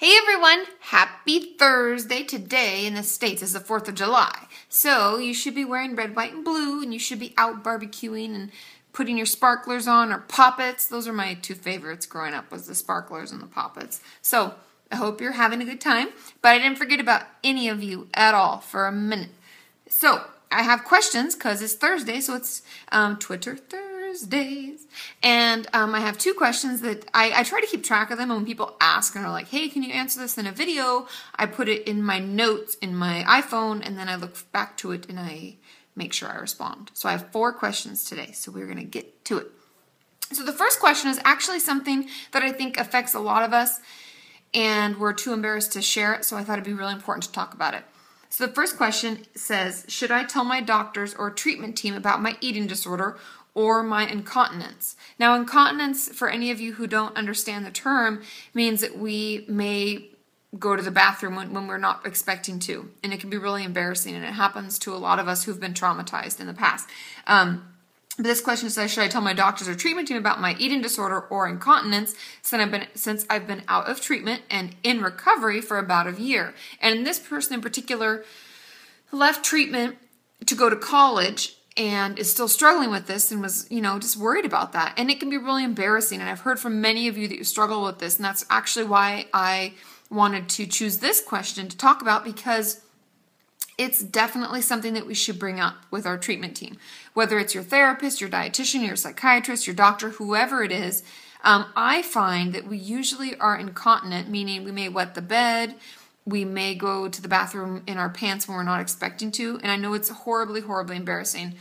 Hey everyone, happy Thursday. Today in the States is the 4th of July. So you should be wearing red, white, and blue, and you should be out barbecuing and putting your sparklers on or poppets. Those are my two favorites growing up, was the sparklers and the poppets. So I hope you're having a good time, but I didn't forget about any of you at all for a minute. So I have questions because it's Thursday, so it's Twitter Thursdays. And I have two questions that I try to keep track of them. And when people ask and are like, hey, can you answer this in a video? I put it in my notes in my iPhone, and then I look back to it and I make sure I respond. So I have 4 questions today, so we're going to get to it. So the first question is actually something that I think affects a lot of us, and we're too embarrassed to share it, so I thought it'd be really important to talk about it. So the first question says, should I tell my doctors or treatment team about my eating disorder or my incontinence? Now, incontinence, for any of you who don't understand the term, means that we may go to the bathroom when we're not expecting to, and it can be really embarrassing, and it happens to a lot of us who've been traumatized in the past. But this question says, should I tell my doctors or treatment team about my eating disorder or incontinence since I've been out of treatment and in recovery for about a year? And this person in particular left treatment to go to college and is still struggling with this and was, just worried about that. And it can be really embarrassing. And I've heard from many of you that you struggle with this. And that's actually why I wanted to choose this question to talk about, because it's definitely something that we should bring up with our treatment team. Whether it's your therapist, your dietitian, your psychiatrist, your doctor, whoever it is, I find that we usually are incontinent, meaning we may wet the bed, we may go to the bathroom in our pants when we're not expecting to, and I know it's horribly, horribly embarrassing.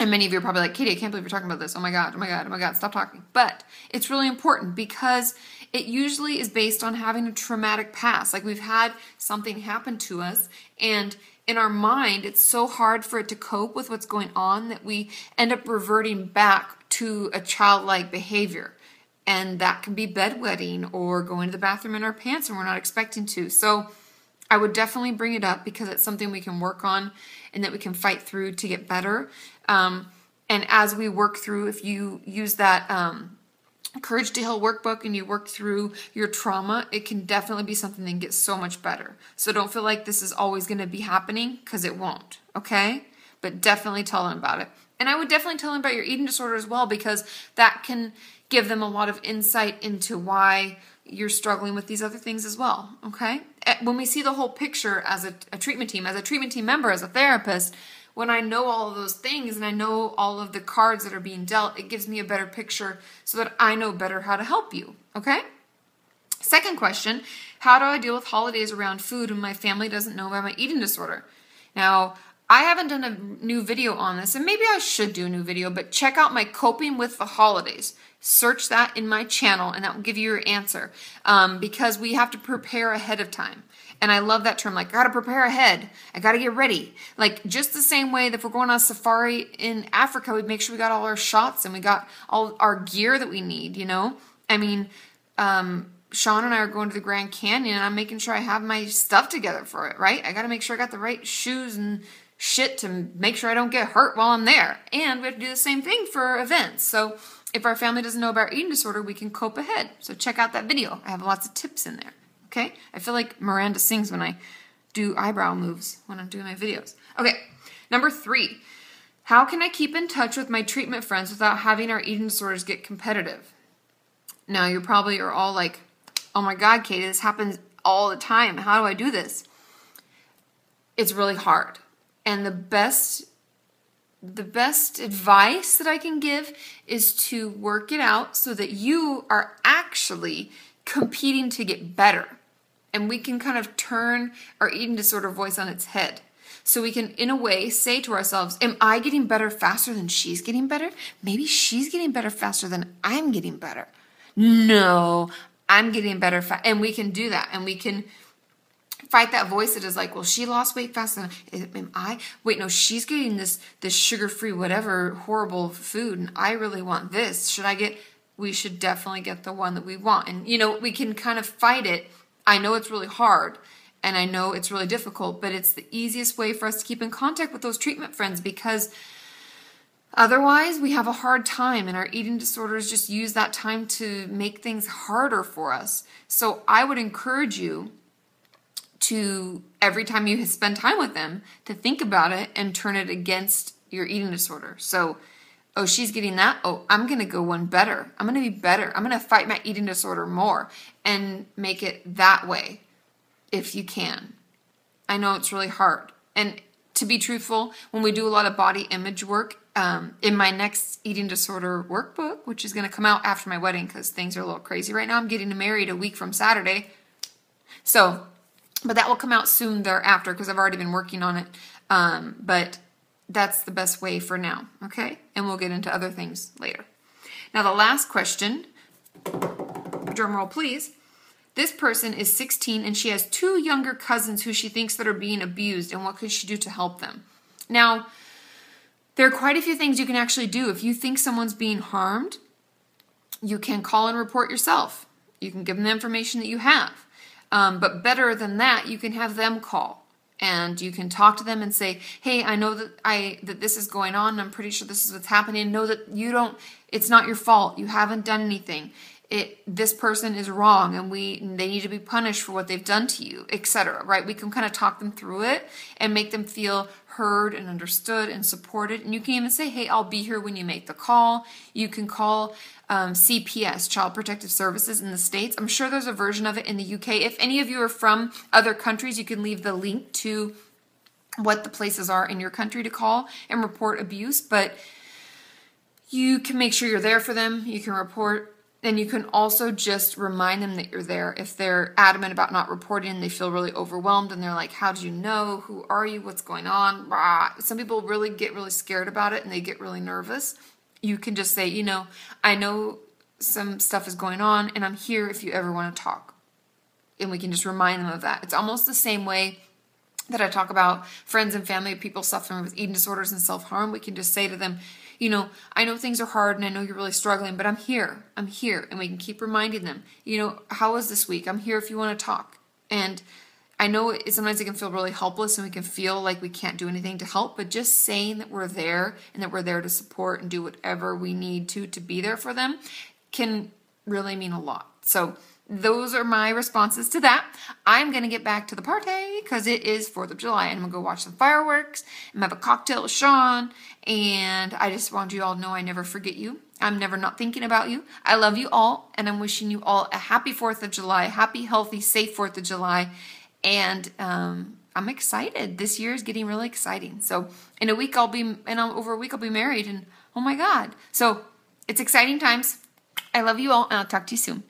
And many of you are probably like, Katie, I can't believe you're talking about this. Oh my God, oh my God, oh my God, stop talking. But it's really important because it usually is based on having a traumatic past. Like we've had something happen to us, and in our mind, it's so hard for it to cope with what's going on that we end up reverting back to a childlike behavior. And that can be bedwetting or going to the bathroom in our pants and we're not expecting to. So I would definitely bring it up because it's something we can work on and that we can fight through to get better. And as we work through, if you use that Courage to Heal workbook and you work through your trauma, it can definitely be something that gets so much better. So don't feel like this is always going to be happening, because it won't, okay? But definitely tell them about it. And I would definitely tell them about your eating disorder as well, because that can give them a lot of insight into why you're struggling with these other things as well, okay? When we see the whole picture as a treatment team member, as a therapist, when I know all of those things and I know all of the cards that are being dealt, it gives me a better picture so that I know better how to help you, okay? Second question, how do I deal with holidays around food when my family doesn't know about my eating disorder? Now, I haven't done a new video on this, and maybe I should do a new video, but check out my Coping with the Holidays. Search that in my channel, and that will give you your answer, because we have to prepare ahead of time. And I love that term, like, I got to prepare ahead. I got to get ready. Like, just the same way that if we're going on a safari in Africa, we'd make sure we got all our shots and we got all our gear that we need, I mean, Sean and I are going to the Grand Canyon, and I'm making sure I have my stuff together for it, right? I got to make sure I got the right shoes and shit to make sure I don't get hurt while I'm there. And we have to do the same thing for events. So if our family doesn't know about eating disorder, we can cope ahead. So check out that video. I have lots of tips in there. Okay? I feel like Miranda sings when I do eyebrow moves when I'm doing my videos. Okay, number 3. How can I keep in touch with my treatment friends without having our eating disorders get competitive? Now, you probably are all like, oh my God, Katie, this happens all the time. How do I do this? It's really hard. And the best advice that I can give is to work it out so that you are actually competing to get better. And we can kind of turn our eating disorder voice on its head. So we can, in a way, say to ourselves, am I getting better faster than she's getting better? Maybe she's getting better faster than I'm getting better. No, I'm getting better and we can do that. And we can fight that voice that is like, well, she lost weight faster than am I? Wait, no, she's getting this sugar-free whatever horrible food, and I really want this. We should definitely get the one that we want. And, we can kind of fight it. I know it's really hard, and I know it's really difficult, but it's the easiest way for us to keep in contact with those treatment friends, because Otherwise, we have a hard time, and our eating disorders just use that time to make things harder for us. So I would encourage you to, every time you spend time with them, to think about it and turn it against your eating disorder. So, oh, she's getting that. Oh, I'm going to go one better. I'm going to be better. I'm going to fight my eating disorder more, and make it that way if you can. I know it's really hard. And to be truthful, when we do a lot of body image work, in my next eating disorder workbook, which is going to come out after my wedding because things are a little crazy right now. I'm getting married a week from Saturday. So, but that will come out soon thereafter because I've already been working on it. But that's the best way for now, okay? And we'll get into other things later. Now, the last question, drum roll please. This person is 16 and she has 2 younger cousins who she thinks that are being abused, and what could she do to help them? Now, there are quite a few things you can actually do. If you think someone's being harmed, you can call and report yourself. You can give them the information that you have. But better than that, you can have them call. And you can talk to them and say, hey, I know that this is going on, and I'm pretty sure this is what's happening. Know that it's not your fault. You haven't done anything. This person is wrong, and they need to be punished for what they've done to you, etc. Right? We can kind of talk them through it and make them feel heard and understood and supported. And you can even say, hey, I'll be here when you make the call. You can call CPS, Child Protective Services in the States. I'm sure there's a version of it in the UK. If any of you are from other countries, you can leave the link to what the places are in your country to call and report abuse. But you can make sure you're there for them. You can report. And you can also just remind them that you're there. If they're adamant about not reporting, they feel really overwhelmed and they're like, how do you know? Who are you? What's going on? Rah. Some people really get really scared about it and they get really nervous. You can just say, I know some stuff is going on and I'm here if you ever want to talk. And we can just remind them of that. It's almost the same way that I talk about friends and family of people suffering with eating disorders and self-harm. We can just say to them, I know things are hard and I know you're really struggling, but I'm here. I'm here. And we can keep reminding them, how was this week? I'm here if you want to talk. And I know sometimes it can feel really helpless and we can feel like we can't do anything to help, but just saying that we're there and that we're there to support and do whatever we need to be there for them can really mean a lot. So those are my responses to that. I'm going to get back to the party because it is 4th of July and I'm going to go watch some fireworks and have a cocktail with Sean. And I just want you all to know I never forget you. I'm never not thinking about you. I love you all and I'm wishing you all a happy 4th of July, happy, healthy, safe 4th of July. And I'm excited. This year is getting really exciting. So in a week over a week I'll be married and oh my God. So it's exciting times. I love you all and I'll talk to you soon.